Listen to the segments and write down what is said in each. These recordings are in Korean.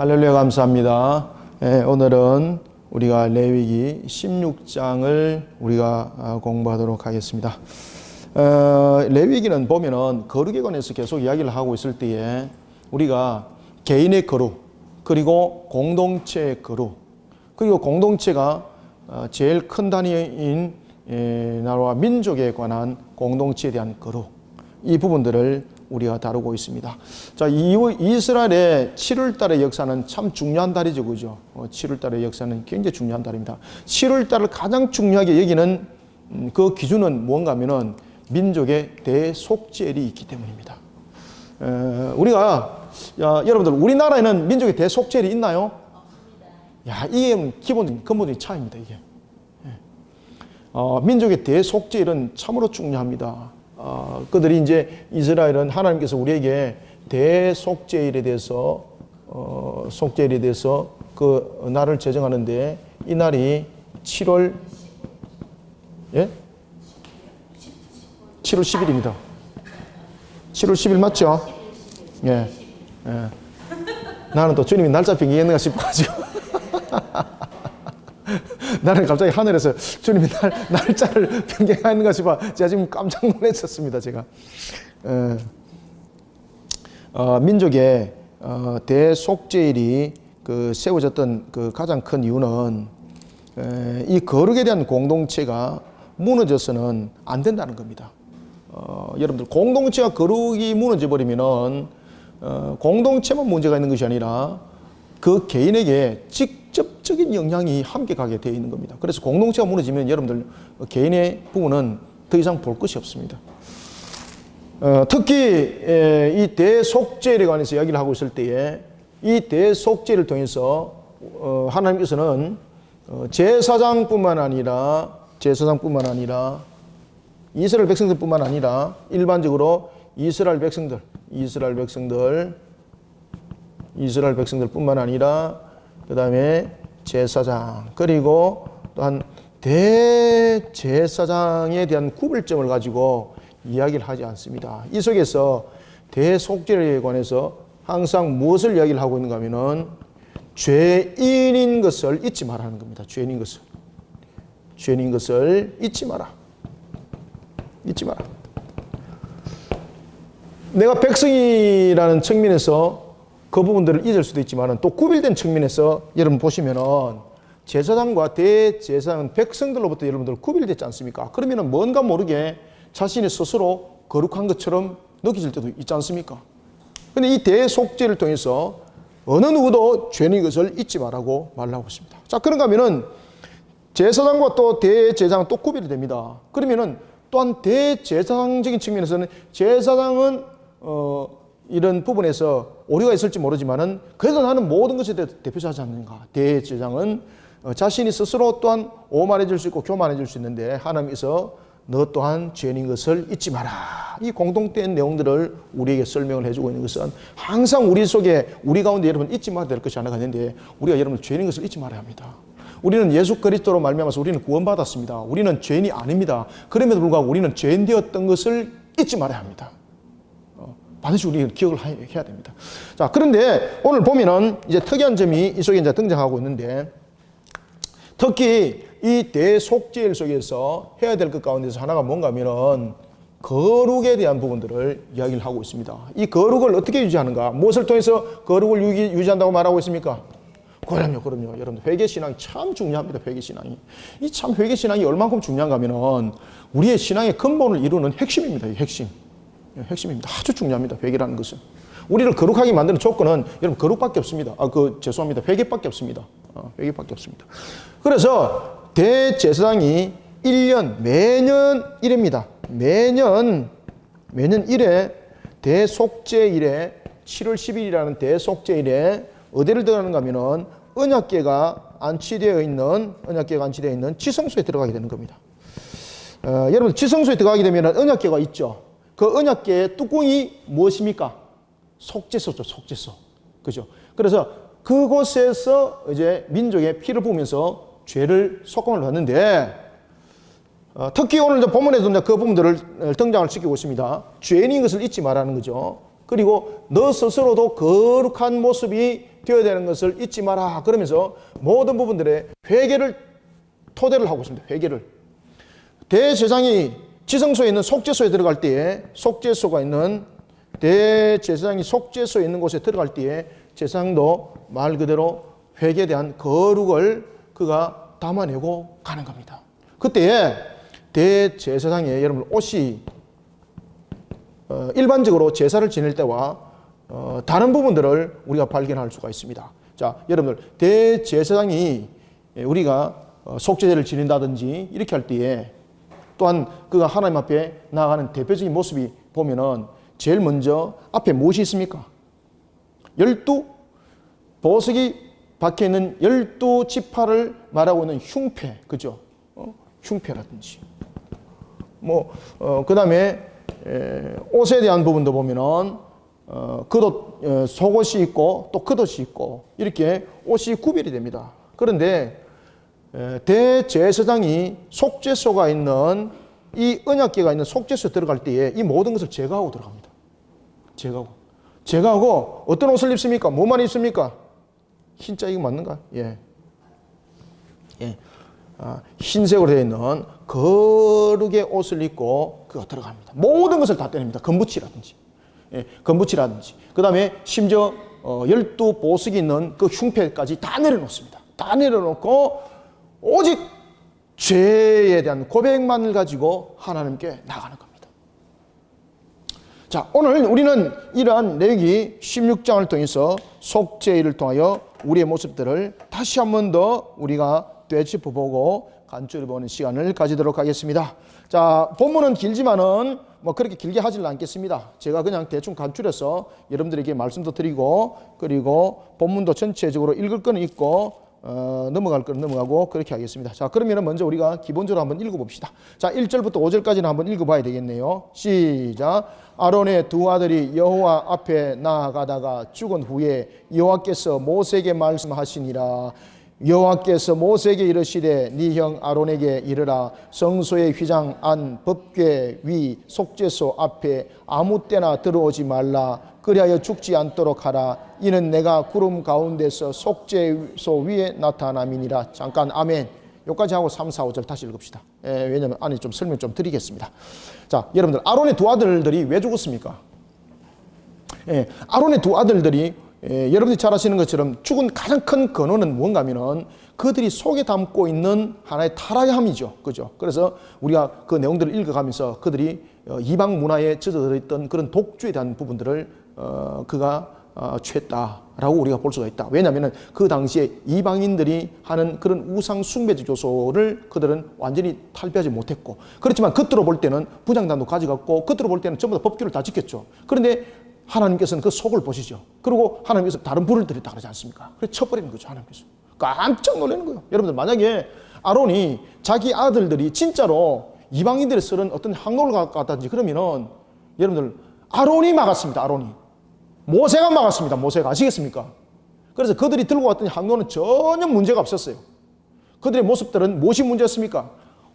할렐루야, 감사합니다. 오늘은 우리가 레위기 16장을 우리가 공부하도록 하겠습니다. 레위기는 보면은 거룩에 관해서 계속 이야기를 하고 있을 때에 우리가 개인의 거룩, 그리고 공동체의 거룩, 그리고 공동체가 제일 큰 단위인 나라와 민족에 관한 공동체에 대한 거룩, 이 부분들을 우리가 다루고 있습니다. 자, 이스라엘의 7월달의 역사는 참 중요한 달이죠, 그죠? 7월달의 역사는 굉장히 중요한 달입니다. 7월달을 가장 중요하게 여기는 그 기준은 뭔가 하면은 민족의 대속죄일이 있기 때문입니다. 우리가, 여러분들, 우리나라에는 민족의 대속죄일이 있나요? 없습니다. 이게 근본적인 차이입니다, 이게. 민족의 대속죄일은 참으로 중요합니다. 그들이 이제 이스라엘은 하나님께서 우리에게 대속죄일에 대해서 그 날을 제정하는데 이 날이 7월 10일입니다. 7월 10일 맞죠? 예. 나는 또 주님이 날짜 변경했는가 싶어가지고 나는 갑자기 하늘에서 주님이 날짜를 변경하는가 싶어 제가 지금 깜짝 놀랐었습니다. 제가 민족의 대속죄일이 세워졌던 그 가장 큰 이유는 이 거룩에 대한 공동체가 무너져서는 안 된다는 겁니다. 여러분들, 공동체가 거룩이 무너져 버리면은 공동체만 문제가 있는 것이 아니라 그 개인에게 직접적인 영향이 함께 가게 되어 있는 겁니다. 그래서 공동체가 무너지면 여러분들 개인의 부분은 더 이상 볼 것이 없습니다. 특히 이 대속죄에 관해서 이야기를 하고 있을 때에 이 대속죄를 통해서 하나님께서는 제사장뿐만 아니라 이스라엘 백성들뿐만 아니라 일반적으로 이스라엘 백성들뿐만 아니라 그 다음에 제사장, 그리고 또한 대제사장에 대한 구별점을 가지고 이야기를 하지 않습니다. 이 속에서 대속죄에 관해서 항상 무엇을 이야기를 하고 있는가 하면은 죄인인 것을 잊지 말라는 겁니다. 죄인인 것을 잊지 마라. 내가 백성이라는 측면에서 그 부분들을 잊을 수도 있지만 또 구별된 측면에서 여러분 보시면은 제사장과 대제사장은 백성들로부터 여러분들 구별됐지 않습니까? 그러면은 뭔가 모르게 자신이 스스로 거룩한 것처럼 느껴질 때도 있지 않습니까? 근데 이 대속죄를 통해서 어느 누구도 죄인 것을 잊지 말라고 말하고 있습니다. 자, 그런가 하면은 제사장과 또 대제사장은 또 구별이 됩니다. 그러면은 또한 대제사장적인 측면에서는 제사장은 이런 부분에서 오류가 있을지 모르지만은 그래도 나는 모든 것에 대표하지 않는가. 대제사장은 자신이 스스로 또한 오만해 줄 수 있고 교만해 줄 수 있는데 하나님께서 너 또한 죄인인 것을 잊지 마라. 이 공통된 내용들을 우리에게 설명을 해주고 있는 것은 항상 우리 속에 우리 가운데 여러분 잊지 말아야 될 것이 하나가 있는데 우리가 여러분 죄인인 것을 잊지 말아야 합니다. 우리는 예수 그리스도로 말미암아서 우리는 구원받았습니다. 우리는 죄인이 아닙니다. 그럼에도 불구하고 우리는 죄인 되었던 것을 잊지 말아야 합니다. 반드시 우리는 기억을 해야 됩니다. 자, 그런데 오늘 보면은 이제 특이한 점이 이 속에 이제 등장하고 있는데 특히 이 대속죄일 속에서 해야 될 것 가운데서 하나가 뭔가 하면은 거룩에 대한 부분들을 이야기를 하고 있습니다. 이 거룩을 어떻게 유지하는가? 무엇을 통해서 거룩을 유지한다고 말하고 있습니까? 그럼요. 여러분들, 회개신앙이 참 중요합니다. 회개신앙이. 이 참 회개신앙이 얼만큼 중요한가 하면은 우리의 신앙의 근본을 이루는 핵심입니다. 이 핵심입니다. 아주 중요합니다. 회개라는 것은. 우리를 거룩하게 만드는 조건은 여러분 거룩밖에 없습니다. 회개밖에 없습니다. 회개밖에 없습니다. 그래서 대제사장이 1년, 매년 1회입니다. 매년 1회 대속죄일에 7월 10일이라는 대속죄일에 어디를 들어가는가 하면은 언약궤가 안치되어 있는 지성소에 들어가게 되는 겁니다. 여러분, 지성소에 들어가게 되면 언약궤가 있죠. 그 언약궤의 뚜껑이 무엇입니까? 속죄소죠, 속죄소. 그죠? 그래서 그곳에서 이제 민족의 피를 부으면서 죄를 속감을 받는데, 특히 오늘 이제 본문에도 이제 그 부분들을 등장을 시키고 있습니다. 죄인인 것을 잊지 말라는 거죠. 그리고 너 스스로도 거룩한 모습이 되어야 되는 것을 잊지 마라. 그러면서 모든 부분들의 회개를 토대를 하고 있습니다. 회개를. 대제사장이 지성소에 있는 속죄소에 들어갈 때에 속죄소가 있는 대제사장이 속죄소에 있는 곳에 들어갈 때에 제사장도 말 그대로 회개에 대한 거룩을 그가 담아내고 가는 겁니다. 그때에 대제사장의 여러분 옷이 일반적으로 제사를 지낼 때와 다른 부분들을 우리가 발견할 수가 있습니다. 자, 여러분들 대제사장이 우리가 속죄제를 지낸다든지 이렇게 할 때에 또한 그가 하나님 앞에 나아가는 대표적인 모습이 보면은 제일 먼저 앞에 무엇이 있습니까? 12 보석이 박혀있는 12지파를 말하고 있는 흉패, 그죠? 흉패라든지 그 다음에 옷에 대한 부분도 보면은 겉옷, 속옷이 있고 또 겉옷이 있고 이렇게 옷이 구별이 됩니다. 그런데 대제사장이 속죄소가 있는 이 언약궤가 있는 속죄소에 들어갈 때에 이 모든 것을 제거하고 들어갑니다. 제거하고 어떤 옷을 입습니까? 뭐만 입습니까? 흰자 이거 맞는가? 예. 흰색으로 되어 있는 거룩의 옷을 입고 그가 들어갑니다. 모든 것을 다 떼냅니다. 금붙이라든지, 금붙이라든지. 그 다음에 심지어 12보석이 있는 그 흉패까지 다 내려놓습니다. 다 내려놓고 오직 죄에 대한 고백만을 가지고 하나님께 나가는 겁니다. 자, 오늘 우리는 이러한 내용이 16장을 통해서 속죄를 통하여 우리의 모습들을 다시 한 번 더 우리가 되짚어보고 간추려보는 시간을 가지도록 하겠습니다. 자, 본문은 길지만은 뭐 그렇게 길게 하지는 않겠습니다. 제가 그냥 대충 간추려서 여러분들에게 말씀도 드리고 그리고 본문도 전체적으로 읽을 거는 읽고 넘어갈 거는 넘어가고 그렇게 하겠습니다. 자, 그러면 먼저 우리가 기본적으로 한번 읽어봅시다. 자, 1절부터 5절까지는 한번 읽어봐야 되겠네요. 시작. 아론의 두 아들이 여호와 앞에 나아가다가 죽은 후에 여호와께서 모세에게 말씀하시니라. 여호와께서 모세에게 이르시되 네 형 아론에게 이르라. 성소의 휘장 안 법궤 위 속죄소 앞에 아무 때나 들어오지 말라. 그리하여 죽지 않도록 하라. 이는 내가 구름 가운데서 속죄소 위에 나타남이니라. 잠깐 아멘. 여기까지 하고 3, 4, 5절 다시 읽읍시다. 왜냐하면 안에 좀 설명 좀 드리겠습니다. 자, 여러분들 아론의 두 아들들이 왜 죽었습니까? 아론의 두 아들들이 여러분들이 잘 아시는 것처럼 죽은 가장 큰 근원은 뭔가 하면은 그들이 속에 담고 있는 하나의 타락함이죠. 그죠? 그래서 우리가 그 내용들을 읽어가면서 그들이 이방 문화에 젖어들어 있던 그런 독주에 대한 부분들을 그가 취했다라고 우리가 볼 수가 있다. 왜냐하면 그 당시에 이방인들이 하는 그런 우상 숭배적 요소를 그들은 완전히 탈피하지 못했고, 그렇지만 겉으로 볼 때는 부장단도 가져갔고 겉으로 볼 때는 전부 다 법규를 다 지켰죠. 그런데 하나님께서는 그 속을 보시죠. 그리고 하나님께서 다른 불을 들였다 그러지 않습니까? 그래서 쳐버리는 거죠. 하나님께서 깜짝 놀라는 거예요. 여러분들 만약에 아론이 자기 아들들이 진짜로 이방인들이 쓰는 어떤 항로를 갔다든지 그러면은 여러분들 아론이 막았습니다. 아론이 모세가 막았습니다. 모세가 아시겠습니까? 그래서 그들이 들고 왔던 항로는 전혀 문제가 없었어요. 그들의 모습들은 무엇이 문제였습니까?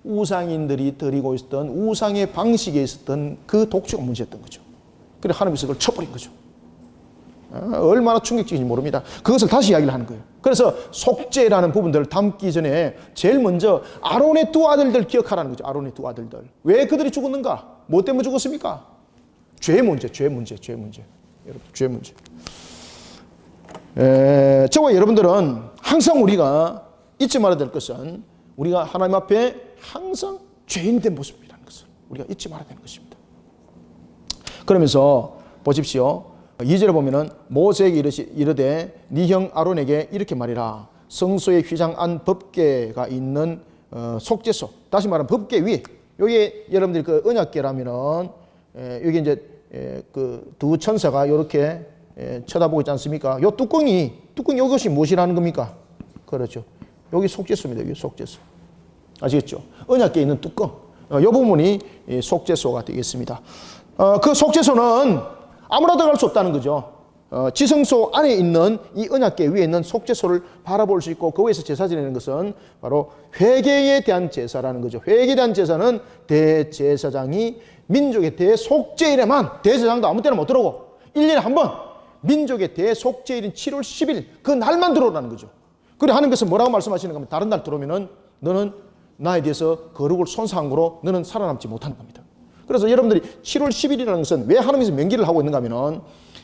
우상인들이 드리고 있었던 우상의 방식에 있었던 그 독주가 문제였던 거죠. 그래서 하나님께서 그걸 쳐버린 거죠. 얼마나 충격적인지 모릅니다. 그것을 다시 이야기를 하는 거예요. 그래서 속죄라는 부분들을 담기 전에 제일 먼저 아론의 두 아들들 기억하라는 거죠. 아론의 두 아들들. 왜 그들이 죽었는가? 뭐 때문에 죽었습니까? 죄 문제. 여러분, 죄 문제. 저와 여러분들은 항상 우리가 잊지 말아야 될 것은 우리가 하나님 앞에 항상 죄인 된 모습이라는 것을 우리가 잊지 말아야 되는 것입니다. 그러면서 보십시오. 2절에 보면은 모세에게 이르되 네 형 아론에게 이렇게 말이라. 성소의 휘장 안 법궤가 있는 속죄소, 다시 말하면 법궤 위, 여기 여러분들이 그 언약궤라면은 여기 이제 그 두 천사가 이렇게 쳐다보고 있지 않습니까? 요 뚜껑이 이것이 무엇이라는 겁니까? 그렇죠. 여기 속죄소입니다. 여기 속죄소. 아시겠죠? 언약궤에 있는 뚜껑. 이 부분이 속죄소가 되겠습니다. 그 속죄소는 아무나 들어갈 수 없다는 거죠. 지성소 안에 있는 이 언약궤 위에 있는 속죄소를 바라볼 수 있고 그 위에서 제사 지내는 것은 바로 회개에 대한 제사라는 거죠. 회개에 대한 제사는 대제사장이 민족의 대속죄일에만, 대제사장도 아무 때나 못 들어오고 1년에 한 번 민족의 대속죄일인 7월 10일 그 날만 들어오라는 거죠. 그래 하나님께서 뭐라고 말씀하시는가 하면 다른 날 들어오면은 너는 나에 대해서 거룩을 손상한 거로 너는 살아남지 못하는 겁니다. 그래서 여러분들이 7월 10일이라는 것은 왜 하나님께서 명기를 하고 있는가 하면은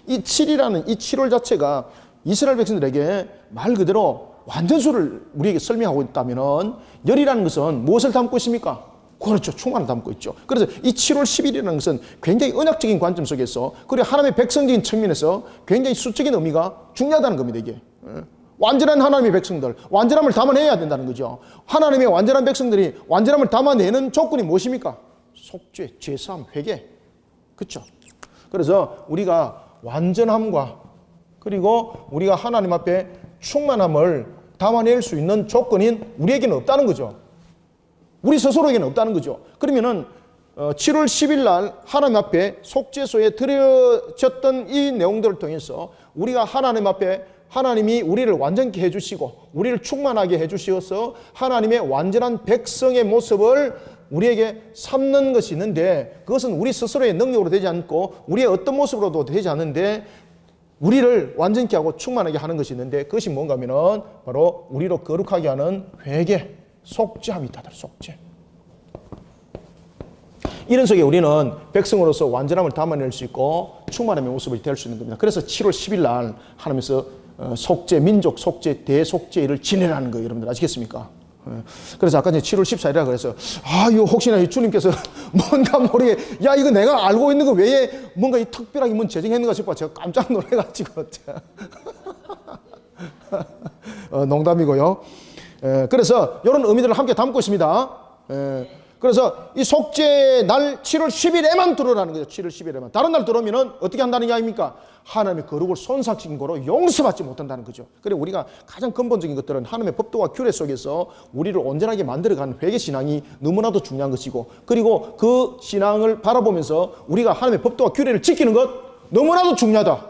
이 7이라는 이 7월 자체가 이스라엘 백성들에게 말 그대로 완전수를 우리에게 설명하고 있다면은 열이라는 것은 무엇을 담고 있습니까? 그렇죠. 충만을 담고 있죠. 그래서 이 7월 10일이라는 것은 굉장히 언약적인 관점 속에서 그리고 하나님의 백성적인 측면에서 굉장히 수적인 의미가 중요하다는 겁니다. 이게 완전한 하나님의 백성들, 완전함을 담아내야 된다는 거죠. 하나님의 완전한 백성들이 완전함을 담아내는 조건이 무엇입니까? 속죄, 죄사함, 회개. 그렇죠. 그래서 우리가 완전함과 그리고 우리가 하나님 앞에 충만함을 담아낼 수 있는 조건인 우리에게는 없다는 거죠. 우리 스스로에게는 없다는 거죠. 그러면은 7월 10일 날 하나님 앞에 속죄소에 드려졌던 이 내용들을 통해서 우리가 하나님 앞에 하나님이 우리를 완전케 해주시고 우리를 충만하게 해주셔서 하나님의 완전한 백성의 모습을 우리에게 삼는 것이 있는데 그것은 우리 스스로의 능력으로 되지 않고 우리의 어떤 모습으로도 되지 않는데 우리를 완전케 하고 충만하게 하는 것이 있는데 그것이 뭔가 하면은 바로 우리로 거룩하게 하는 회개, 속죄함이 있다. 속죄. 이런 속에 우리는 백성으로서 완전함을 담아낼 수 있고 충만함의 모습이 될 수 있는 겁니다. 그래서 7월 10일 날 하나님께서 속죄, 민족 속죄, 대속죄를 지내라는 거예요. 여러분들 아시겠습니까? 그래서 아까 이제 7월 14일이라 그래서 이거 혹시나 주님께서 뭔가 모르게 야 이거 내가 알고 있는 거 외에 뭔가 이 특별하게 뭔 제정했는가 싶어 제가 깜짝 놀래가지고 농담이고요. 그래서 이런 의미들을 함께 담고 있습니다. 그래서 이 속죄 날 7월 10일에만 들어오라는 거죠. 7월 10일에만. 다른 날 들어오면 어떻게 한다는 게 아닙니까? 하나님의 거룩을 손상시킨 거로 용서받지 못한다는 거죠. 그래 우리가 가장 근본적인 것들은 하나님의 법도와 규례 속에서 우리를 온전하게 만들어가는 회개신앙이 너무나도 중요한 것이고 그리고 그 신앙을 바라보면서 우리가 하나님의 법도와 규례를 지키는 것 너무나도 중요하다.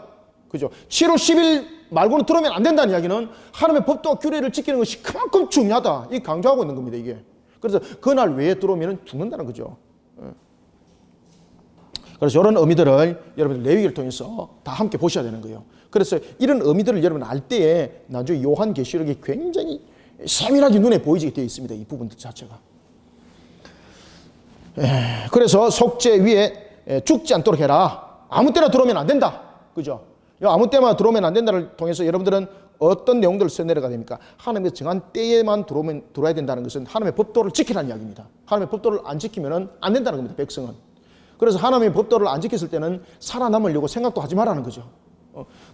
그죠? 7월 10일 말고는 들어오면 안 된다는 이야기는 하나님의 법도와 규례를 지키는 것이 그만큼 중요하다. 이 강조하고 있는 겁니다. 이게. 그래서 그날 외에 들어오면 죽는다는 거죠. 그래서 이런 의미들을 여러분들 레위기를 통해서 다 함께 보셔야 되는 거예요. 그래서 이런 의미들을 여러분 알 때에 나중에 요한계시록이 굉장히 세밀하게 눈에 보이게 되어 있습니다. 이 부분들 자체가. 그래서 속죄 위에 죽지 않도록 해라. 아무 때나 들어오면 안 된다. 그죠? 아무 때나 들어오면 안 된다를 통해서 여러분들은 어떤 내용들을 써내려가야 됩니까? 하나님의 정한 때에만 들어와야 된다는 것은 하나님의 법도를 지키라는 이야기입니다. 하나님의 법도를 안 지키면 안 된다는 겁니다. 백성은. 그래서 하나님의 법도를 안 지켰을 때는 살아남으려고 생각도 하지 말라는 거죠.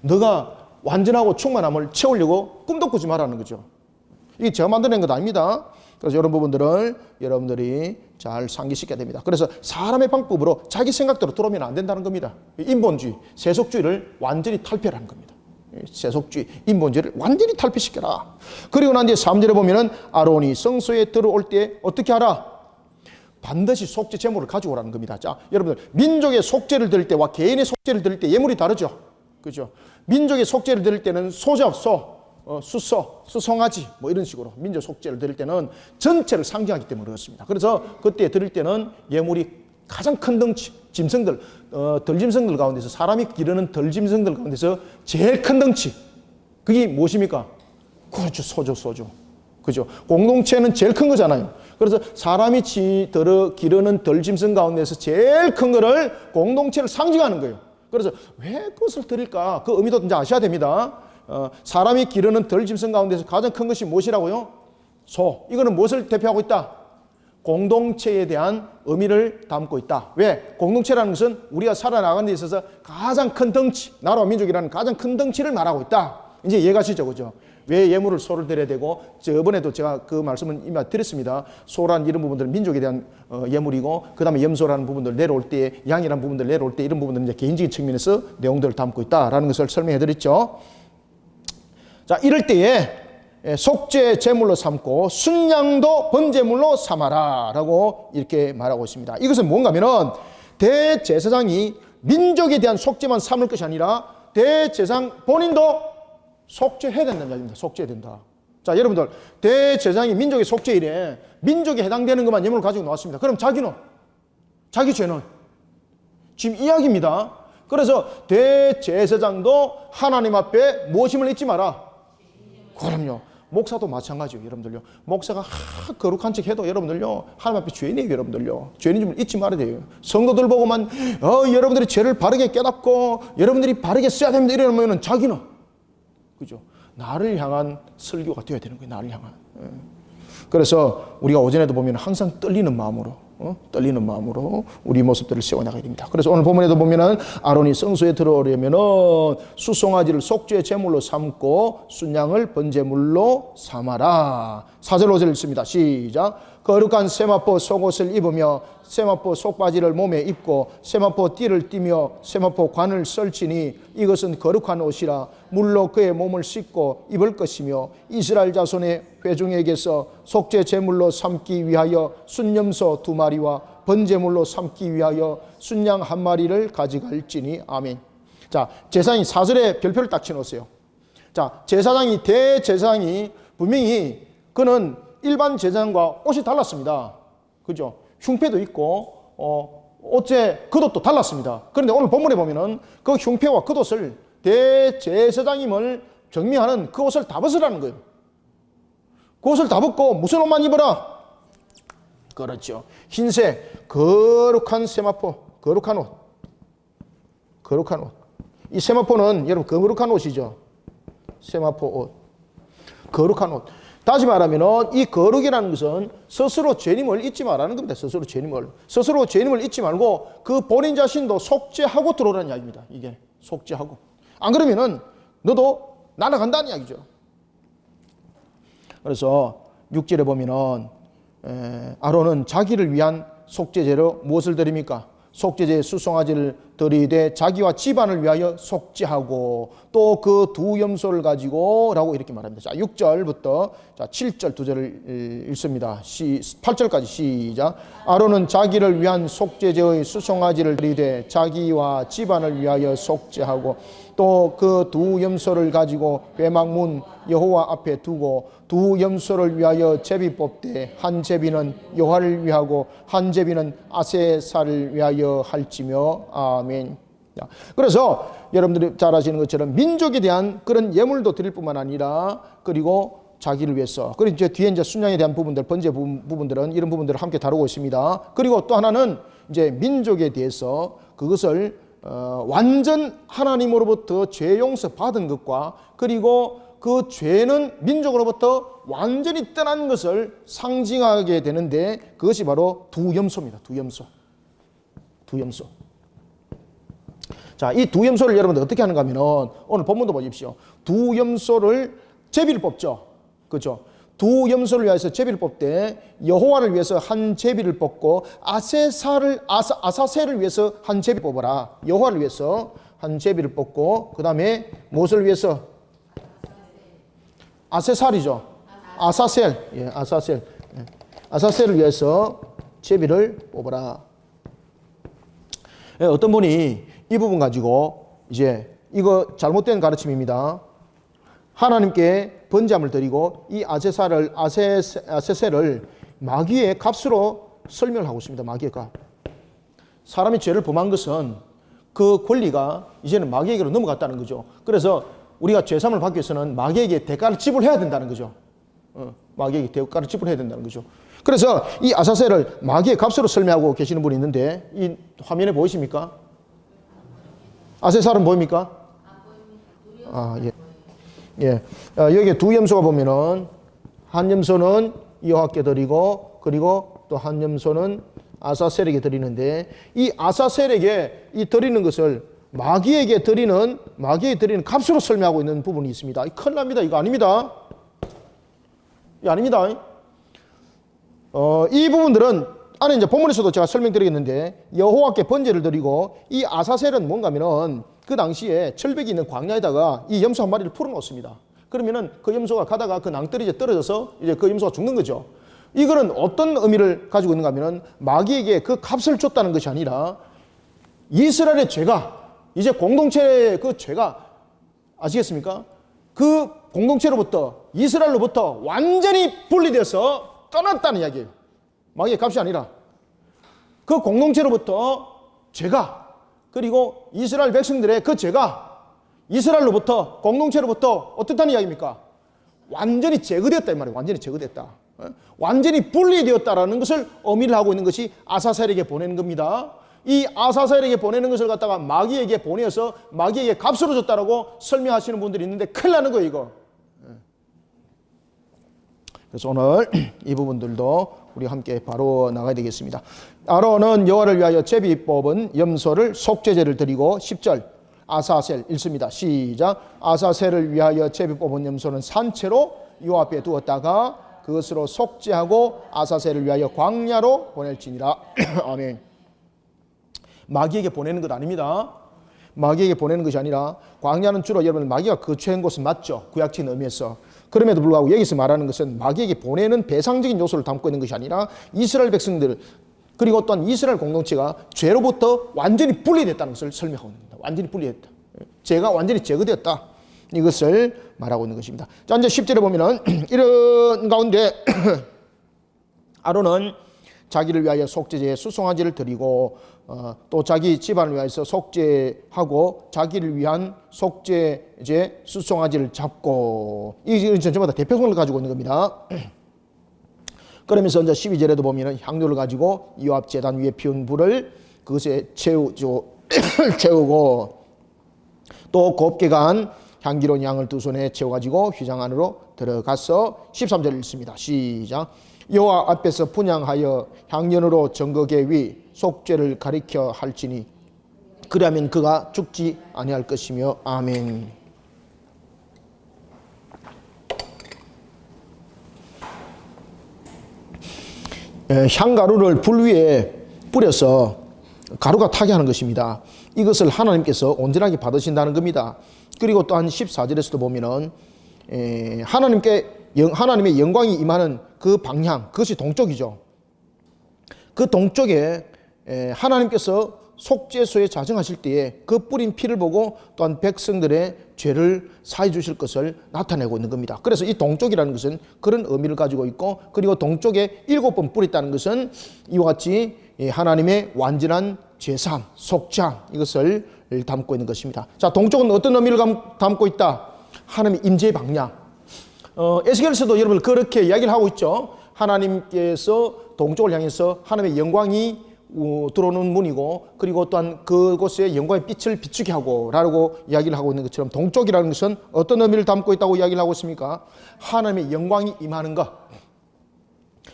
너가 완전하고 충만함을 채우려고 꿈도 꾸지 말라는 거죠. 이게 제가 만들어낸 것 아닙니다. 그래서 이런 부분들을 여러분들이 잘 상기시켜야 됩니다. 그래서 사람의 방법으로 자기 생각대로 들어오면 안 된다는 겁니다. 인본주의, 세속주의를 완전히 탈피하라는 겁니다. 세속주의, 인본주의를 완전히 탈피시켜라. 그리고 난 뒤에 3절에 보면은 아론이 성소에 들어올 때 어떻게 하라? 반드시 속죄 제물을 가지고 오라는 겁니다. 자, 여러분들 민족의 속죄를 드릴 때와 개인의 속죄를 드릴 때 예물이 다르죠. 그죠? 민족의 속죄를 드릴 때는 소죠, 수소, 수송아지 뭐 이런 식으로 민족 속죄를 드릴 때는 전체를 상징하기 때문에 그렇습니다. 그래서 그때 드릴 때는 예물이 가장 큰 덩치, 짐승들, 덜짐승들 가운데서 사람이 기르는 덜짐승들 가운데서 제일 큰 덩치 그게 무엇입니까? 그렇죠, 소죠. 그죠? 공동체는 제일 큰 거잖아요. 그래서 사람이 기르는 덜짐승 가운데서 제일 큰 거를 공동체를 상징하는 거예요. 그래서 왜 그것을 드릴까? 그 의미도 이제 아셔야 됩니다. 사람이 기르는 덜짐승 가운데서 가장 큰 것이 무엇이라고요? 소. 이거는 무엇을 대표하고 있다? 공동체에 대한 의미를 담고 있다. 왜? 공동체라는 것은 우리가 살아나가는 데 있어서 가장 큰 덩치, 나라와 민족이라는 가장 큰 덩치를 말하고 있다. 이제 이해가시죠? 그죠? 왜 예물을 소를 드려야 되고, 저번에도 제가 그 말씀은 이미 드렸습니다. 소란 이런 부분들은 민족에 대한 예물이고, 그 다음에 염소라는 부분들 내려올 때, 양이라는 부분들 내려올 때 이런 부분들은 이제 개인적인 측면에서 내용들을 담고 있다라는 것을 설명해 드렸죠. 자, 이럴 때에 속죄 제물로 삼고 순양도 번제물로 삼아라 라고 이렇게 말하고 있습니다. 이것은 뭔가 하면은 대제사장이 민족에 대한 속죄만 삼을 것이 아니라 대제사장 본인도 속죄해야 된다는 이야기입니다. 속죄해야 된다. 자, 여러분들 대제사장이 민족의 속죄일에 민족에 해당되는 것만 예물을 가지고 나왔습니다. 그럼 자기는? 자기 죄는? 지금 이야기입니다. 그래서 대제사장도 하나님 앞에 무엇임을 잊지 마라. 그럼요. 목사도 마찬가지예요, 여러분들요. 목사가 거룩한 척 해도 여러분들요, 하나님 앞에 죄인이에요, 여러분들요. 죄인임을 잊지 말아야 돼요. 성도들 보고만 여러분들이 죄를 바르게 깨닫고 여러분들이 바르게 써야 됩니다 이러면 자기는, 그죠? 나를 향한 설교가 되어야 되는 거예요, 나를 향한. 그래서 우리가 오전에도 보면 항상 떨리는 마음으로 우리 모습들을 세워나가야 됩니다. 그래서 오늘 본문에도 보면은 아론이 성소에 들어오려면은 수송아지를 속죄 제물로 삼고 순양을 번제물로 삼아라. 4절 5절 읽습니다. 시작. 거룩한 세마포 속옷을 입으며 세마포 속바지를 몸에 입고 세마포 띠를 띠며 세마포 관을 썰지니 이것은 거룩한 옷이라. 물로 그의 몸을 씻고 입을 것이며 이스라엘 자손의 회중에게서 속죄 제물로 삼기 위하여 순염소 2마리와 번제물로 삼기 위하여 순양 1마리를 가져갈지니. 아멘. 자, 제사장이 4절에 별표를 딱 쳐놓으세요. 자, 제사장이 대제사장이 분명히 그는 일반 제사장과 옷이 달랐습니다. 그죠? 흉패도 있고 옷의 겉옷도 달랐습니다. 그런데 오늘 본문에 보면은 그 흉패와 겉옷을 대제사장임을 증명하는 그 옷을 다 벗으라는 거예요. 그 옷을 다 벗고 무슨 옷만 입어라? 그렇죠. 흰색 거룩한 세마포, 거룩한 옷. 이 세마포는 여러분 거룩한 옷이죠. 세마포 옷, 거룩한 옷. 다시 말하면 이 거룩이라는 것은 스스로 죄님을 잊지 말라는 겁니다. 스스로 죄님을 잊지 말고 그 본인 자신도 속죄하고 들어오라는 이야기입니다. 이게 속죄하고. 안 그러면은 너도 날아간다는 이야기죠. 그래서 6절에 보면은 아론은 자기를 위한 속죄제로 무엇을 드립니까? 속죄제의 수송아지를 드리되 자기와 집안을 위하여 속죄하고 또 그 2 염소를 가지고 라고 이렇게 말합니다. 자, 6절부터 7절 2절을 읽습니다. 8절까지 시작. 아론은 자기를 위한 속죄제의 수송아지를 드리되 자기와 집안을 위하여 속죄하고 또 그 2 염소를 가지고 회막문 여호와 앞에 두고 2 염소를 위하여 제비 뽑되 한 제비는 여호와를 위하고 한 제비는 아세사를 위하여 할지며. 아멘. 그래서 여러분들이 잘 아시는 것처럼 민족에 대한 그런 예물도 드릴 뿐만 아니라 그리고 자기를 위해서, 그리고 이제 뒤에 이제 순양에 대한 부분들, 번제 부분들은 이런 부분들을 함께 다루고 있습니다. 그리고 또 하나는 이제 민족에 대해서 그것을 완전 하나님으로부터 죄 용서 받은 것과 그리고 그 죄는 민족으로부터 완전히 떠난 것을 상징하게 되는데 그것이 바로 2 염소입니다. 2 염소. 자, 이 2 염소를 여러분들 어떻게 하는가 하면 오늘 본문도 보십시오. 2 염소를 제비를 뽑죠. 그렇죠? 2 염소를 위해서 제비를 뽑되 여호와를 위해서 한 제비를 뽑고 아사셀을 위해서 한 제비 뽑아라. 여호와를 위해서 한 제비를 뽑고 그 다음에 무엇을 위해서? 아세살이죠. 아사셀. 예, 아사셀. 예. 아사셀을 위해서 제비를 뽑아라. 예, 어떤 분이 이 부분 가지고 이제 이거 잘못된 가르침입니다. 하나님께 번제함을 드리고 이 아세셀을 마귀의 값으로 설명을 하고 있습니다. 마귀의 값. 사람이 죄를 범한 것은 그 권리가 이제는 마귀에게로 넘어갔다는 거죠. 그래서 우리가 죄사함을 받기 위해서는 마귀에게 대가를 지불해야 된다는 거죠. 마귀에게 대가를 지불해야 된다는 거죠. 그래서 이 아사셀을 마귀의 값으로 설명하고 계시는 분이 있는데 이 화면에 보이십니까? 아세살은 보입니까? 예. 예. 여기 2 염소가 보면은 한 염소는 여호와께 드리고 그리고 또 한 염소는 아사셀에게 드리는데 이 아사셀에게 이 드리는 것을 마귀에게 드리는 값으로 설명하고 있는 부분이 있습니다. 큰일 납니다. 이거 아닙니다. 이거 아닙니다. 이 부분들은 안에 이제 본문에서도 제가 설명드리겠는데 여호와께 번제를 드리고 이 아사셀은 뭔가 하면은 그 당시에 철벽이 있는 광야에다가 이 염소 1마리를 풀어놓습니다. 그러면은 그 염소가 가다가 그 낭떠러지에 떨어져서 이제 그 염소가 죽는 거죠. 이거는 어떤 의미를 가지고 있는가 하면은 마귀에게 그 값을 줬다는 것이 아니라 이스라엘의 죄가 이제 공동체의 그 죄가 아시겠습니까? 그 공동체로부터 이스라엘로부터 완전히 분리돼서 떠났다는 이야기예요. 마귀의 값이 아니라 그 공동체로부터 죄가 그리고 이스라엘 백성들의 그 죄가 이스라엘로부터, 공동체로부터 어떻다는 이야기입니까? 완전히 제거되었다 이 말이에요. 완전히 제거됐다. 완전히 분리되었다라는 것을 의미를 하고 있는 것이 아사셀에게 보내는 겁니다. 이 아사셀에게 보내는 것을 갖다가 마귀에게 보내어서 마귀에게 값으로 줬다라고 설명하시는 분들이 있는데 큰일 나는 거예요, 이거. 그래서 오늘 이 부분들도 우리 함께 바로 나가야 되겠습니다. 아론은 여호와를 위하여 제비 뽑은 염소를 속죄제를 드리고 10절 아사셀 읽습니다. 시작. 아사셀을 위하여 제비 뽑은 염소는 산채로 여호와 앞에 두었다가 그것으로 속죄하고 아사셀을 위하여 광야로 보낼지니라. 아멘. 마귀에게 보내는 것 아닙니다. 마귀에게 보내는 것이 아니라 광야는 주로 여러분 마귀가 거처한 곳은 맞죠. 구약적인 의미에서. 그럼에도 불구하고 여기서 말하는 것은 마귀에게 보내는 배상적인 요소를 담고 있는 것이 아니라 이스라엘 백성들 그리고 또한 이스라엘 공동체가 죄로부터 완전히 분리됐다는 것을 설명하고 있는 겁니다. 완전히 분리됐다. 죄가 완전히 제거되었다. 이것을 말하고 있는 것입니다. 자, 이제 10절에 보면은 이런 가운데 아론은 자기를 위하여 속죄제에 수송아지를 드리고 또 자기 집안을 위하여서 속죄하고 자기를 위한 속죄제 수송아지를 잡고 이 전체가 다 대표성을 가지고 있는 겁니다. 그러면서 이제 12절에도 보면 향료를 가지고 요압 제단 위에 피운 불을 그것에 채우고 또 곱게 간 향기로운 양을 두 손에 채워가지고 휘장 안으로 들어가서 13절 읽습니다. 시작. 여호와 앞에서 분향하여 향연으로 정거계 위 속죄를 가리켜 할지니 그리하면 그가 죽지 아니할 것이며 아멘. 향가루를 불 위에 뿌려서 가루가 타게 하는 것입니다. 이것을 하나님께서 온전하게 받으신다는 겁니다. 그리고 또한 14절에서도 보면은 하나님의 영광이 임하는 그 방향, 그것이 동쪽이죠. 그 동쪽에 하나님께서 속죄소에 자정하실 때에 그 뿌린 피를 보고 또한 백성들의 죄를 사해 주실 것을 나타내고 있는 겁니다. 그래서 이 동쪽이라는 것은 그런 의미를 가지고 있고 그리고 동쪽에 7번 뿌렸다는 것은 이와 같이 하나님의 완전한 죄산, 속죄함 이것을 담고 있는 것입니다. 자, 동쪽은 어떤 의미를 담고 있다? 하나님의 임재의 방향. 에스겔서도 여러분 그렇게 이야기를 하고 있죠. 하나님께서 동쪽을 향해서 하나님의 영광이 들어오는 문이고 그리고 또한 그곳에 영광의 빛을 비추게 하고 라고 이야기를 하고 있는 것처럼 동쪽이라는 것은 어떤 의미를 담고 있다고 이야기를 하고 있습니까? 하나님의 영광이 임하는 것.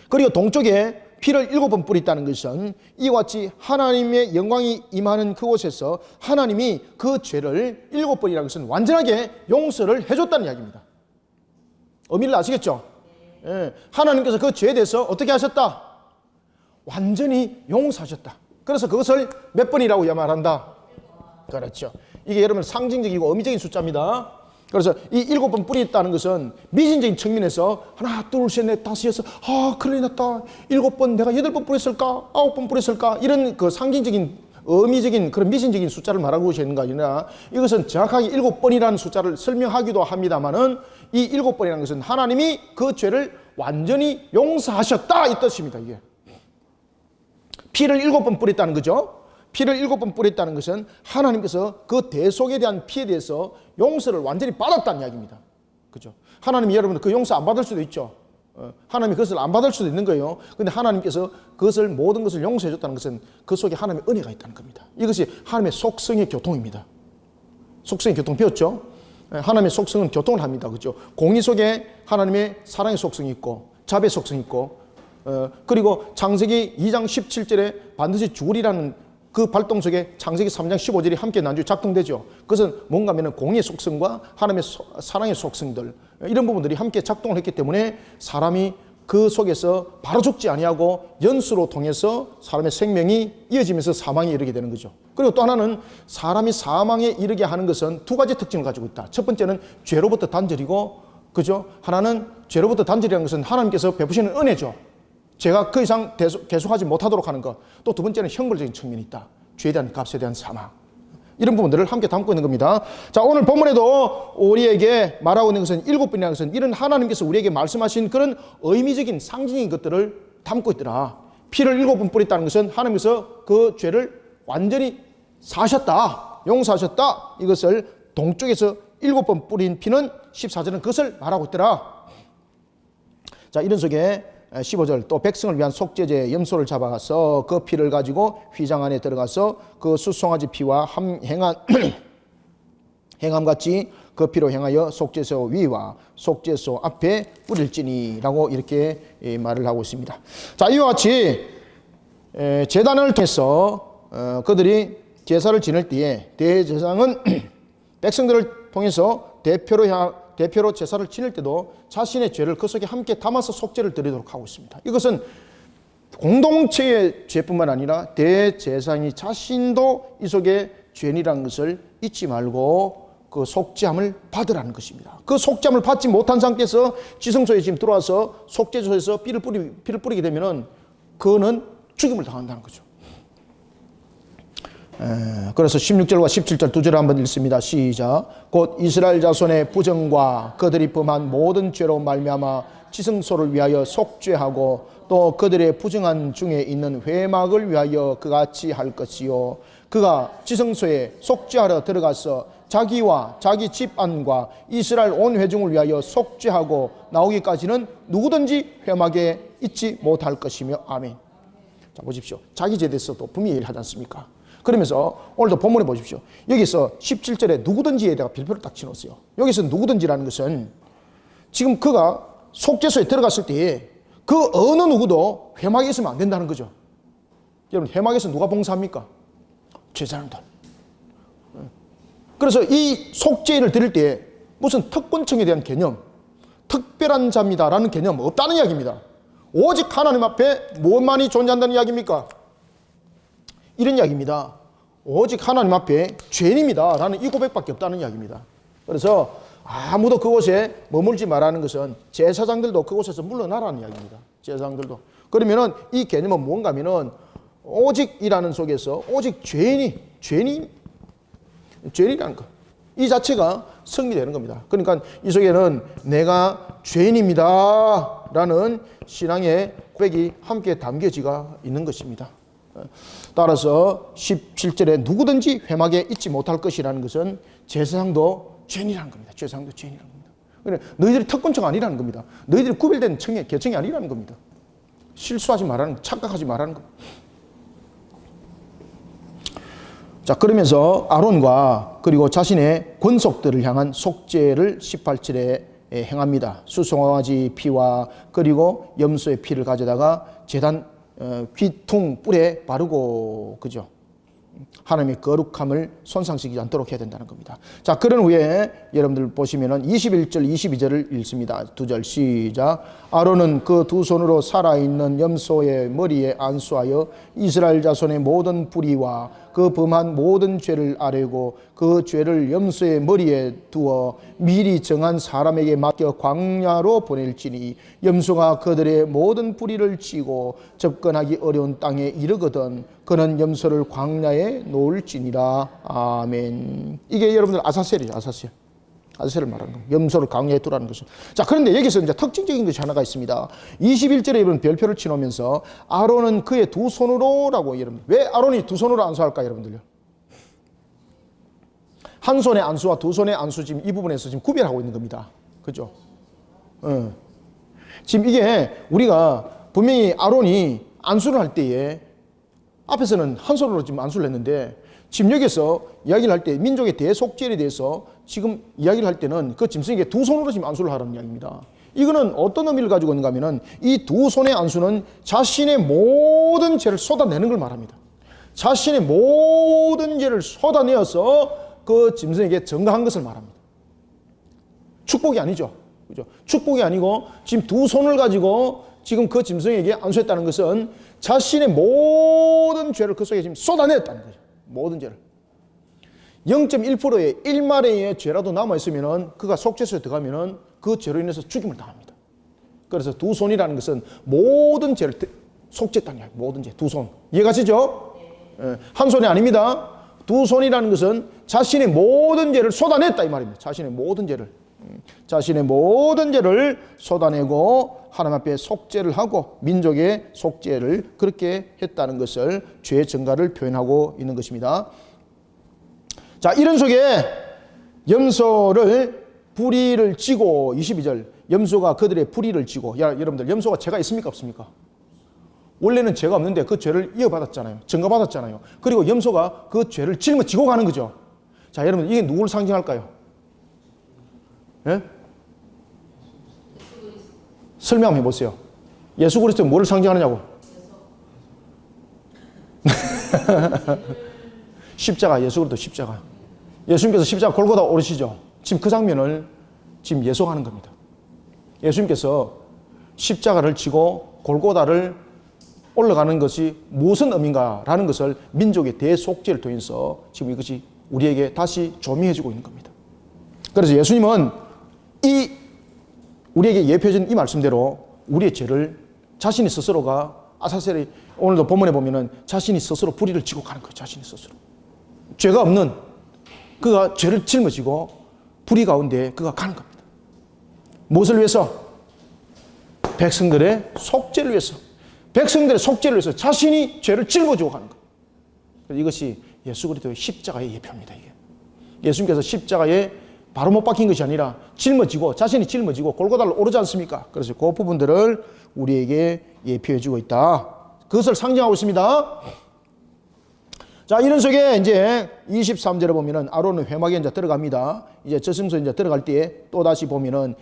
그리고 동쪽에 피를 7번 뿌렸다는 것은 이와 같이 하나님의 영광이 임하는 그곳에서 하나님이 그 죄를 7번이라는 것은 완전하게 용서를 해줬다는 이야기입니다. 의미를 아시겠죠? 하나님께서 그 죄에 대해서 어떻게 하셨다? 완전히 용서하셨다. 그래서 그것을 몇 번이라고 말한다? 그렇죠. 이게 여러분 상징적이고 의미적인 숫자입니다. 그래서 이 7번 뿌렸다는 것은 미신적인 측면에서 하나, 둘, 셋, 넷, 다섯, 여섯, 큰일 났다. 7번 내가 8번 뿌렸을까? 9번 뿌렸을까? 이런 그 상징적인 의미적인 그런 미신적인 숫자를 말하고 계시는 거 아니라 이것은 정확하게 7번이라는 숫자를 설명하기도 합니다만은 이 7번이라는 것은 하나님이 그 죄를 완전히 용서하셨다 이 뜻입니다. 이게 피를 7번 뿌렸다는 거죠. 피를 7번 뿌렸다는 것은 하나님께서 그 대속에 대한 피에 대해서 용서를 완전히 받았다는 이야기입니다. 그죠? 하나님이 여러분 그 용서 안 받을 수도 있죠. 하나님이 그것을 안 받을 수도 있는 거예요. 그런데 하나님께서 그것을 모든 것을 용서해 줬다는 것은 그 속에 하나님의 은혜가 있다는 겁니다. 이것이 하나님의 속성의 교통입니다. 속성의 교통 배웠죠? 하나님의 속성은 교통을 합니다. 그죠? 공의 속에 하나님의 사랑의 속성이 있고 자비의 속성이 있고 그리고 창세기 2장 17절에 반드시 죽으리라는 그 발동 속에 창세기 3장 15절이 함께 나중에 작동되죠. 그것은 뭔가 하면 공의의 속성과 하나님의 사랑의 속성들 이런 부분들이 함께 작동을 했기 때문에 사람이 그 속에서 바로 죽지 아니하고 연수로 통해서 사람의 생명이 이어지면서 사망에 이르게 되는 거죠. 그리고 또 하나는 사람이 사망에 이르게 하는 것은 두 가지 특징을 가지고 있다. 첫 번째는 죄로부터 단절이고 그죠? 하나는 죄로부터 단절이라는 것은 하나님께서 베푸시는 은혜죠. 죄가 그 이상 계속하지 못하도록 하는 것. 또 두 번째는 형벌적인 측면이 있다. 죄에 대한 값에 대한 사망. 이런 부분들을 함께 담고 있는 겁니다. 자, 오늘 본문에도 우리에게 말하고 있는 것은 7번이라는 것은 이런 하나님께서 우리에게 말씀하신 그런 의미적인 상징적인 것들을 담고 있더라. 피를 7번 뿌렸다는 것은 하나님께서 그 죄를 완전히 사셨다, 용서하셨다. 이것을 동쪽에서 7번 뿌린 피는 14절은 그것을 말하고 있더라. 자, 이런 속에 15절 또 백성을 위한 속죄제 염소를 잡아가서 그 피를 가지고 휘장 안에 들어가서 그 숫송아지 피와 행함같이 그 피로 행하여 속죄소 위와 속죄소 앞에 뿌릴지니라고 이렇게 말을 하고 있습니다. 자, 이와 같이 제단을 통해서 그들이 제사를 지낼 때에 대제사장은 백성들을 통해서 대표로 제사를 지낼 때도 자신의 죄를 그 속에 함께 담아서 속죄를 드리도록 하고 있습니다. 이것은 공동체의 죄뿐만 아니라 대제사장이 자신도 이 속에 죄인이라는 것을 잊지 말고 그 속죄함을 받으라는 것입니다. 그 속죄함을 받지 못한 상태에서 지성소에 지금 들어와서 속죄소에서 피를 뿌리게 되면은 그거는 죽임을 당한다는 거죠. 그래서 16절과 17절 두 절을 한번 읽습니다. 시작. 곧 이스라엘 자손의 부정과 그들이 범한 모든 죄로 말미암아 지성소를 위하여 속죄하고 또 그들의 부정한 중에 있는 회막을 위하여 그같이 할 것이요 그가 지성소에 속죄하러 들어가서 자기와 자기 집안과 이스라엘 온 회중을 위하여 속죄하고 나오기까지는 누구든지 회막에 있지 못할 것이며 아멘. 자, 보십시오. 자기 죄에 대해서도 분명히 얘기를 하지 않습니까? 그러면서 오늘도 본문에 보십시오. 여기서 17절에 누구든지에 대해 별표를 딱 치놓았어요. 여기서 누구든지라는 것은 지금 그가 속죄소에 들어갔을 때에 그 어느 누구도 회막에 있으면 안 된다는 거죠. 여러분, 회막에서 누가 봉사합니까? 제사장들. 그래서 이 속죄를 드릴 때 무슨 특권층에 대한 개념, 특별한 자입니다라는 개념 없다는 이야기입니다. 오직 하나님 앞에 무엇만이 존재한다는 이야기입니까? 이런 이야기입니다. 오직 하나님 앞에 죄인입니다 라는 이 고백밖에 없다는 이야기입니다. 그래서 아무도 그곳에 머물지 말라는 것은 제사장들도 그곳에서 물러나라는 이야기입니다. 제사장들도. 그러면은 이 개념은 무언가 하면은 오직이라는 속에서 오직 죄인이라는 것. 이 자체가 성립되는 겁니다. 그러니까 이 속에는 내가 죄인입니다 라는 신앙의 고백이 함께 담겨지가 있는 것입니다. 따라서 17절에 누구든지 회막에 있지 못할 것이라는 것은 제사장도 죄인이라는 겁니다. 제사장도 죄인이라는 겁니다. 그러니까 너희들이 특권층 아니라는 겁니다. 너희들이 구별된 계층이 아니라는 겁니다. 실수하지 말라는, 착각하지 말라는 겁니다. 자, 그러면서 아론과 그리고 자신의 권속들을 향한 속죄를 18절에 행합니다. 수송아지 피와 그리고 염소의 피를 가져다가 제단 귀퉁 뿔에 바르고, 그죠? 하나님의 거룩함을 손상시키지 않도록 해야 된다는 겁니다. 자, 그런 후에 여러분들 보시면은 21절, 22절을 읽습니다. 두 절 시작. 아론은 그 두 손으로 살아있는 염소의 머리에 안수하여 이스라엘 자손의 모든 불의와 그 범한 모든 죄를 아뢰고 그 죄를 염소의 머리에 두어 미리 정한 사람에게 맡겨 광야로 보낼지니 염소가 그들의 모든 불의를 치고 접근하기 어려운 땅에 이르거든 그는 염소를 광야에 놓을지니라. 아멘. 이게 여러분들 아사셀이죠. 아사셀을 말하는 겁니다. 염소를 광야에 두라는 것은. 자, 그런데 여기서 이제 특징적인 것이 하나가 있습니다. 21절에 여러분 별표를 치놓으면서 아론은 그의 두 손으로라고. 여러분, 왜 아론이 두 손으로 안수할까 여러분들요? 한 손의 안수와 두 손의 안수, 지금 이 부분에서 지금 구별하고 있는 겁니다. 그죠? 지금 이게 우리가 분명히 아론이 안수를 할 때에 앞에서는 한 손으로 지금 안수를 했는데 지금 여기서 이야기를 할 때 민족의 대속죄에 대해서 지금 이야기를 할 때는 그 짐승에게 두 손으로 지금 안수를 하라는 이야기입니다. 이거는 어떤 의미를 가지고 있는가 하면은 이 두 손의 안수는 자신의 모든 죄를 쏟아내는 걸 말합니다. 자신의 모든 죄를 쏟아내어서 그 짐승에게 전가한 것을 말합니다. 축복이 아니죠. 그죠? 축복이 아니고 지금 두 손을 가지고 지금 그 짐승에게 안수했다는 것은 자신의 모든 죄를 그 속에 지금 쏟아냈다는 거죠. 모든 죄를. 0.1%의 1마리의 죄라도 남아있으면 그가 속죄소에 들어가면 그 죄로 인해서 죽임을 당합니다. 그래서 두 손이라는 것은 모든 죄를 속죄했다는 거예요. 모든 죄. 두 손. 이해가시죠? 한 손이 아닙니다. 두 손이라는 것은 자신의 모든 죄를 쏟아냈다 이 말입니다. 자신의 모든 죄를. 자신의 모든 죄를 쏟아내고 하나님 앞에 속죄를 하고 민족의 속죄를 그렇게 했다는 것을 죄의 증가를 표현하고 있는 것입니다. 자, 이런 속에 염소를 부리를 찌고 22절 염소가 그들의 부리를 찌고 여러분들 염소가 죄가 있습니까 없습니까? 원래는 죄가 없는데 그 죄를 이어받았잖아요. 증거받았잖아요. 그리고 염소가 그 죄를 짊어지고 가는 거죠. 자, 여러분 이게 누구를 상징할까요? 예? 설명 한번 해보세요. 예수 그리스도는 뭐를 상징하느냐고? 십자가, 예수 그리스도 십자가. 예수님께서 십자가 골고다 오르시죠. 지금 그 장면을 지금 예송하는 겁니다. 예수님께서 십자가를 지고 골고다를 올라가는 것이 무슨 의미인가라는 것을 민족의 대속죄를 통해서 지금 이것이 우리에게 다시 조명해주고 있는 겁니다. 그래서 예수님은 이 우리에게 예표해준 이 말씀대로 우리의 죄를 자신이 스스로가 아사셀이 오늘도 본문에 보면은 자신이 스스로 부리를 지고 가는 거예요. 자신이 스스로. 죄가 없는 그가 죄를 짊어지고 부리 가운데 그가 가는 겁니다. 무엇을 위해서? 백성들의 속죄를 위해서. 백성들의 속죄를 위해서 자신이 죄를 짊어지고 가는 거예요. 이것이 예수 그리스도의 십자가의 예표입니다. 이게. 예수님께서 십자가에 바로 못 박힌 것이 아니라 짊어지고 자신이 짊어지고 골고다를 오르지 않습니까? 그래서 그 부분들을 우리에게 예표해 주고 있다. 그것을 상징하고 있습니다. 자, 이런 속에 이제 23절에 보면은 아론은 회막에 이제 들어갑니다. 이제 저승소 이제 들어갈 때에 또 다시 보면은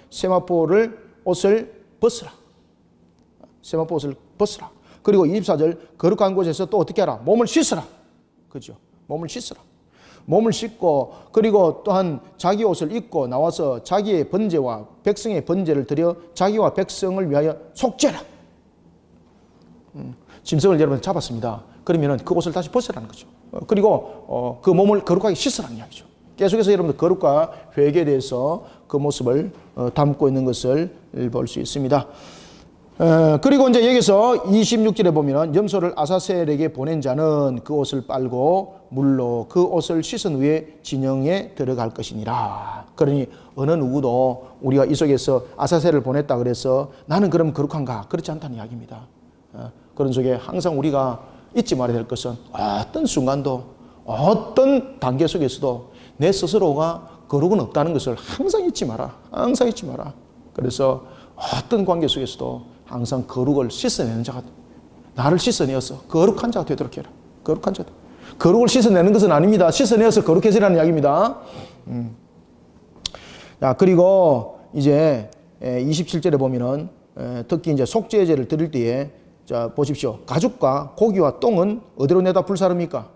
옷을 벗으라. 세마포 옷을 벗으라. 그리고 24절 거룩한 곳에서 또 어떻게 하라? 몸을 씻으라. 그죠? 몸을 씻으라. 몸을 씻고 그리고 또한 자기 옷을 입고 나와서 자기의 번제와 백성의 번제를 드려 자기와 백성을 위하여 속죄라. 짐승을 여러분 잡았습니다. 그러면 그 옷을 다시 벗으라는 거죠. 그리고 그 몸을 거룩하게 씻으라는 이야기죠. 계속해서 여러분들 거룩과 회개에 대해서 그 모습을 담고 있는 것을 볼 수 있습니다. 그리고 이제 여기서 26절에 보면 염소를 아사셀에게 보낸 자는 그 옷을 빨고 물로 그 옷을 씻은 후에 진영에 들어갈 것이니라. 그러니 어느 누구도 우리가 이 속에서 아사셀을 보냈다 그래서 나는 그럼 거룩한가? 그렇지 않다는 이야기입니다. 그런 속에 항상 우리가 잊지 말아야 될 것은 어떤 순간도 어떤 단계 속에서도 내 스스로가 거룩은 없다는 것을 항상 잊지 마라. 항상 잊지 마라. 그래서 어떤 관계 속에서도 항상 거룩을 씻어내는 자가 나를 씻어내어서 거룩한 자가 되도록 해라. 거룩한 자. 거룩을 씻어내는 것은 아닙니다. 씻어내어서 거룩해지라는 이야기입니다. 자, 그리고 이제 27절에 보면은 특히 이제 속죄제를 드릴 때에 자, 보십시오. 가죽과 고기와 똥은 어디로 내다 불사릅니까?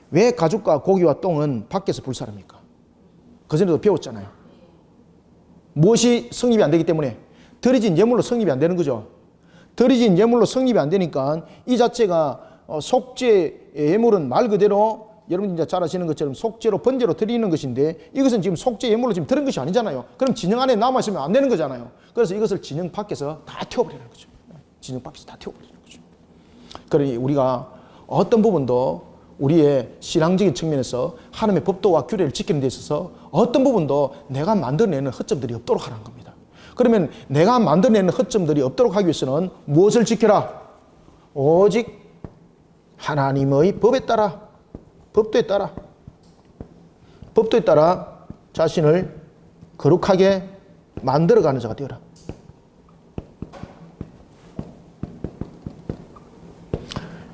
왜 가죽과 고기와 똥은 밖에서 불사릅니까? 그전에도 배웠잖아요. 무엇이 성립이 안 되기 때문에 드려진 예물로 성립이 안 되는 거죠. 드려진 예물로 성립이 안 되니까 이 자체가 속죄 예물은 말 그대로 여러분 이제 잘 아시는 것처럼 속죄로 번제로 드리는 것인데 이것은 지금 속죄 예물로 지금 드린 것이 아니잖아요. 그럼 진영 안에 남아있으면 안 되는 거잖아요. 그래서 이것을 진영 밖에서 다 태워버리는 거죠. 진영 밖에서 다 태워버리는 거죠. 그러니 우리가 어떤 부분도 우리의 신앙적인 측면에서 하나님의 법도와 규례를 지키는 데 있어서 어떤 부분도 내가 만들어내는 허점들이 없도록 하라는 겁니다. 그러면 내가 만들어내는 허점들이 없도록 하기 위해서는 무엇을 지켜라? 오직 하나님의 법에 따라, 법도에 따라 자신을 거룩하게 만들어가는 자가 되어라.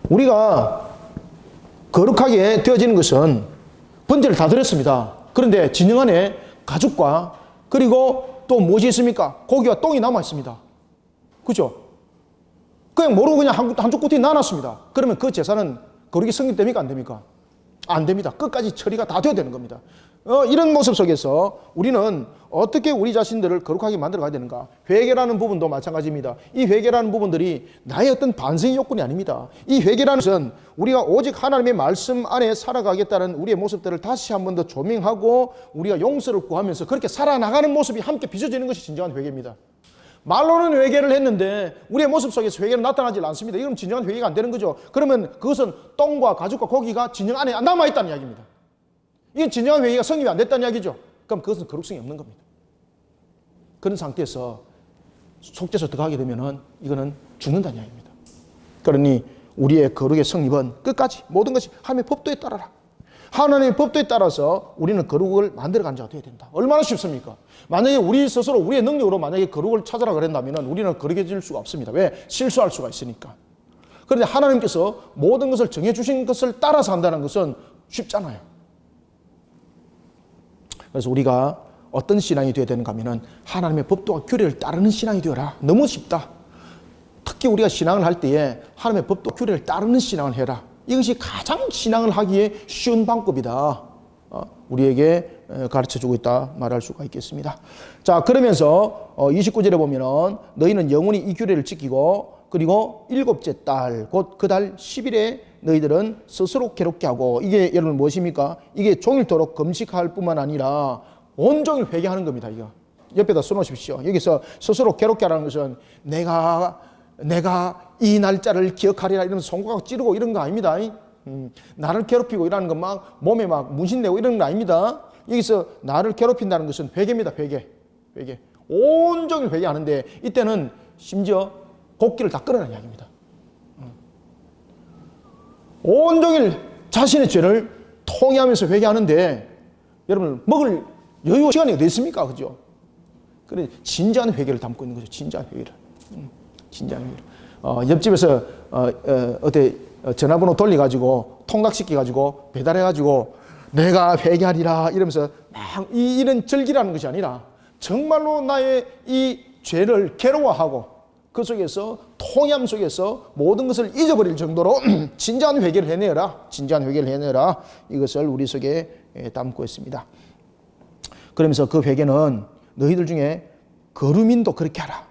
우리가 거룩하게 되어지는 것은 번제를 다 드렸습니다. 그런데 진영 안에 가죽과 그리고 또 무엇이 있습니까? 고기와 똥이 남아 있습니다. 그죠? 그냥 모르고 그냥 한쪽 꼬투리 놔놨습니다. 그러면 그 제사는 거룩이 성립됩니까? 안 됩니까? 안 됩니다. 끝까지 처리가 다 되어야 되는 겁니다. 이런 모습 속에서 우리는 어떻게 우리 자신들을 거룩하게 만들어 가야 되는가? 회개라는 부분도 마찬가지입니다. 이 회개라는 부분들이 나의 어떤 반성의 요건이 아닙니다. 이 회개라는 것은 우리가 오직 하나님의 말씀 안에 살아가겠다는 우리의 모습들을 다시 한 번 더 조명하고 우리가 용서를 구하면서 그렇게 살아나가는 모습이 함께 빚어지는 것이 진정한 회개입니다. 말로는 회개를 했는데 우리의 모습 속에서 회개는 나타나지 않습니다. 이건 진정한 회개가 안 되는 거죠. 그러면 그것은 똥과 가죽과 고기가 진정 안에 남아있다는 이야기입니다. 이건 진정한 회개가 성립이 안 됐다는 이야기죠. 그럼 그것은 거룩성이 없는 겁니다. 그런 상태에서 속죄소 들어가게 되면은 이거는 죽는다는 이야기입니다. 그러니 우리의 거룩의 성립은 끝까지 모든 것이 하나님의 법도에 따라라. 하나님의 법도에 따라서 우리는 거룩을 만들어가는 자가 되어야 된다. 얼마나 쉽습니까? 만약에 우리 스스로 우리의 능력으로 만약에 거룩을 찾으라 그랬다면 우리는 거룩해질 수가 없습니다. 왜? 실수할 수가 있으니까. 그런데 하나님께서 모든 것을 정해주신 것을 따라서 한다는 것은 쉽잖아요. 그래서 우리가 어떤 신앙이 되어야 되는가 하면 하나님의 법도와 규례를 따르는 신앙이 되어라. 너무 쉽다. 특히 우리가 신앙을 할 때에 하나님의 법도와 규례를 따르는 신앙을 해라. 이것이 가장 신앙을 하기에 쉬운 방법이다. 우리에게 가르쳐주고 있다 말할 수가 있겠습니다. 자, 그러면서 29절에 보면 너희는 영원히 이 규례를 지키고 그리고 일곱째 달 곧 그 달 10일에 너희들은 스스로 괴롭게 하고, 이게 여러분 무엇입니까? 이게 종일토록 금식할 뿐만 아니라 온종일 회개하는 겁니다. 이거 옆에다 써놓으십시오. 여기서 스스로 괴롭게 하라는 것은 내가 이 날짜를 기억하리라 이러면서 손가락 찌르고 이런 거 아닙니다. 나를 괴롭히고 이러는 건 막 몸에 막 문신내고 이런 거 아닙니다. 여기서 나를 괴롭힌다는 것은 회개입니다. 회개. 온종일 회개하는데 이때는 심지어 곡기를 다 끌어내는 이야기입니다. 온종일 자신의 죄를 통회하면서 회개하는데 여러분 먹을 여유 시간이 어디 있습니까? 그죠? 그래 진지한 회개를 담고 있는 거죠. 진지한 회개를. 진지한 회개를. 옆집에서 어때 전화번호 돌려가지고 통각시켜가지고 배달해가지고 내가 회개하리라 이러면서 막 이런 절기라는 것이 아니라 정말로 나의 이 죄를 괴로워하고 그 속에서 통념 속에서 모든 것을 잊어버릴 정도로 진지한 회개를 해내라. 진지한 회개를 해내라. 이것을 우리 속에 담고 있습니다. 그러면서 그 회개는 너희들 중에 거류민도 그렇게 하라.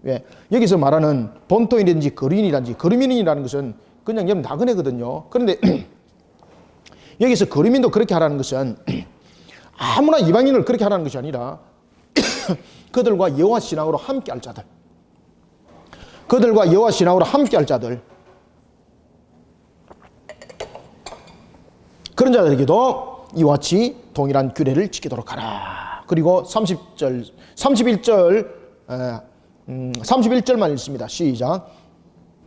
왜? 여기서 말하는 본토인이든지 거류인이라든지, 거류민이라는 것은 그냥 여러분 나그네거든요. 그런데 여기서 거류민도 그렇게 하라는 것은 아무나 이방인을 그렇게 하라는 것이 아니라 그들과 여호와 신앙으로 함께할 자들, 그들과 여호와 신앙으로 함께할 자들, 그런 자들에게도 이와 같이 동일한 규례를 지키도록 하라. 그리고 31절만 읽습니다. 시작.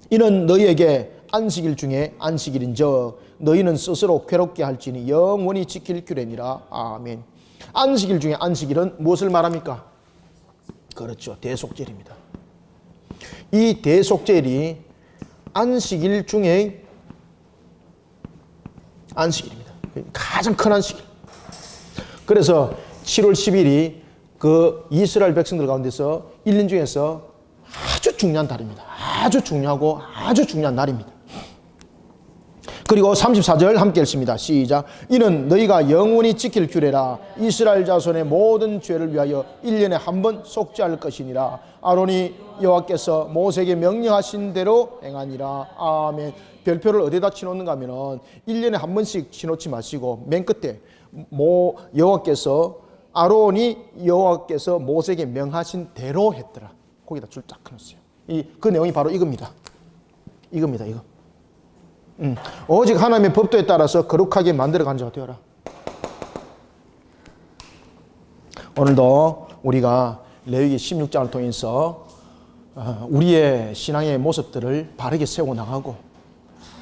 이는 너희에게 안식일 중에 안식일인즉 너희는 스스로 괴롭게 할지니 영원히 지킬 규례니라. 아멘. 안식일 중에 안식일은 무엇을 말합니까? 그렇죠. 대속절입니다. 이 대속절이 안식일 중에 안식일입니다. 가장 큰 안식일. 그래서 7월 10일이 그 이스라엘 백성들 가운데서 1년 중에서 아주 중요한 달입니다. 아주 중요하고 아주 중요한 날입니다. 그리고 34절 함께 읽습니다. 시작. 이는 너희가 영원히 지킬 규례라. 이스라엘 자손의 모든 죄를 위하여 1년에 한 번 속죄할 것이니라. 아론이 여호와께서 모세에게 명령하신 대로 행하니라. 아멘. 별표를 어디다 치놓는가 하면 1년에 한 번씩 치놓지 마시고 맨 끝에 아론이 여호와께서 모세에게 명하신 대로 했더라. 거기다 줄 딱 끊었어요. 그 내용이 바로 이겁니다. 이거. 오직 하나님의 법도에 따라서 거룩하게 만들어간 자가 되어라. 오늘도 우리가 레위기 16장을 통해서 우리의 신앙의 모습들을 바르게 세워나가고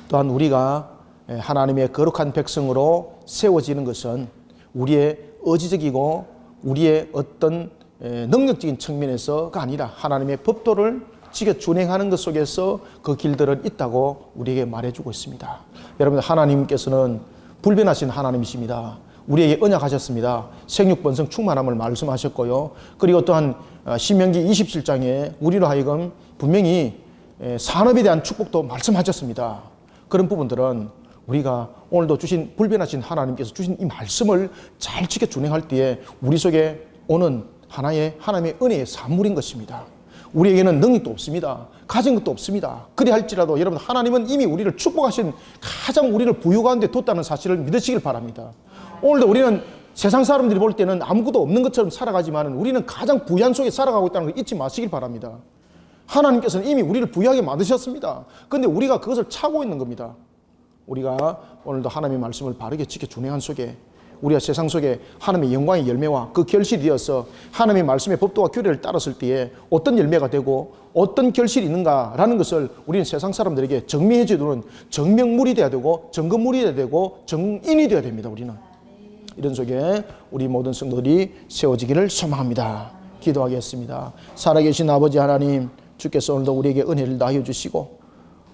또한 우리가 하나님의 거룩한 백성으로 세워지는 것은 우리의 의지적이고 우리의 어떤 능력적인 측면에서가 아니라 하나님의 법도를 지켜 준행하는 것 속에서 그 길들은 있다고 우리에게 말해주고 있습니다. 여러분, 하나님께서는 불변하신 하나님이십니다. 우리에게 언약하셨습니다. 생육번성 충만함을 말씀하셨고요. 그리고 또한 신명기 27장에 우리로 하여금 분명히 산업에 대한 축복도 말씀하셨습니다. 그런 부분들은 우리가 오늘도 주신 불변하신 하나님께서 주신 이 말씀을 잘 지켜 준행할 때에 우리 속에 오는 하나님의 은혜의 산물인 것입니다. 우리에게는 능력도 없습니다. 가진 것도 없습니다. 그리 할지라도 여러분, 하나님은 이미 우리를 축복하신 가장 우리를 부유 가운데 뒀다는 사실을 믿으시길 바랍니다. 오늘도 우리는 세상 사람들이 볼 때는 아무것도 없는 것처럼 살아가지만 우리는 가장 부유한 속에 살아가고 있다는 걸 잊지 마시길 바랍니다. 하나님께서는 이미 우리를 부유하게 만드셨습니다. 그런데 우리가 그것을 차고 있는 겁니다. 우리가 오늘도 하나님의 말씀을 바르게 지켜 준행한 속에 우리가 세상 속에 하나님의 영광의 열매와 그 결실이 되어서 하나님의 말씀의 법도와 규례를 따랐을 때에 어떤 열매가 되고 어떤 결실이 있는가라는 것을 우리는 세상 사람들에게 증명해 주는 증명물이 되어야 되고 증거물이 되어야 되고 증인이 되어야 됩니다. 우리는 이런 속에 우리 모든 성도들이 세워지기를 소망합니다. 기도하겠습니다. 살아계신 아버지 하나님, 주께서 오늘도 우리에게 은혜를 다하여 주시고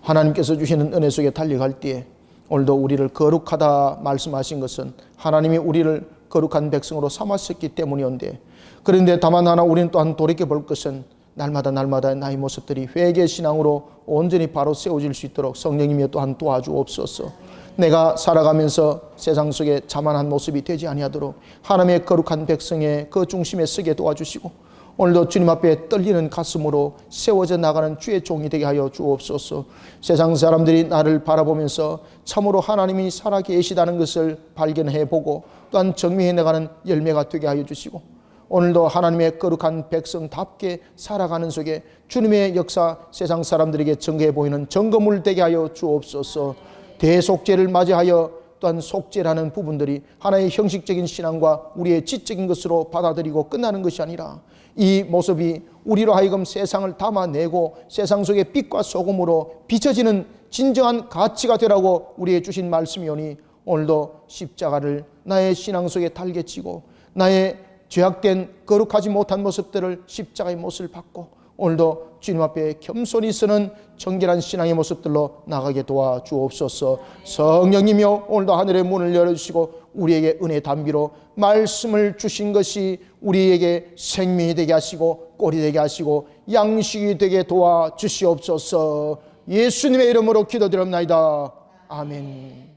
하나님께서 주시는 은혜 속에 달려갈 때에 오늘도 우리를 거룩하다 말씀하신 것은 하나님이 우리를 거룩한 백성으로 삼았었기 때문이었는데, 그런데 다만 하나 우리는 또한 돌이켜볼 것은 날마다 나의 모습들이 회개 신앙으로 온전히 바로 세워질 수 있도록 성령님이 또한 도와주옵소서. 내가 살아가면서 세상 속에 자만한 모습이 되지 아니하도록 하나님의 거룩한 백성의 그 중심에 서게 도와주시고, 오늘도 주님 앞에 떨리는 가슴으로 세워져 나가는 주의 종이 되게 하여 주옵소서. 세상 사람들이 나를 바라보면서 참으로 하나님이 살아계시다는 것을 발견해보고 또한 증명해 나가는 열매가 되게 하여 주시고, 오늘도 하나님의 거룩한 백성답게 살아가는 속에 주님의 역사 세상 사람들에게 증거해 보이는 증거물 되게 하여 주옵소서. 대속죄를 맞이하여 또한 속죄라는 부분들이 하나의 형식적인 신앙과 우리의 지적인 것으로 받아들이고 끝나는 것이 아니라 이 모습이 우리로 하여금 세상을 담아내고 세상 속의 빛과 소금으로 비춰지는 진정한 가치가 되라고 우리에게 주신 말씀이오니, 오늘도 십자가를 나의 신앙 속에 달게 치고 나의 죄악된 거룩하지 못한 모습들을 십자가의 못을 받고 오늘도 주님 앞에 겸손히 서는 정결한 신앙의 모습들로 나가게 도와주옵소서. 성령님이여, 오늘도 하늘의 문을 열어주시고 우리에게 은혜 담비로 말씀을 주신 것이 우리에게 생명이 되게 하시고 꼴이 되게 하시고 양식이 되게 도와주시옵소서. 예수님의 이름으로 기도드립니다. 아멘.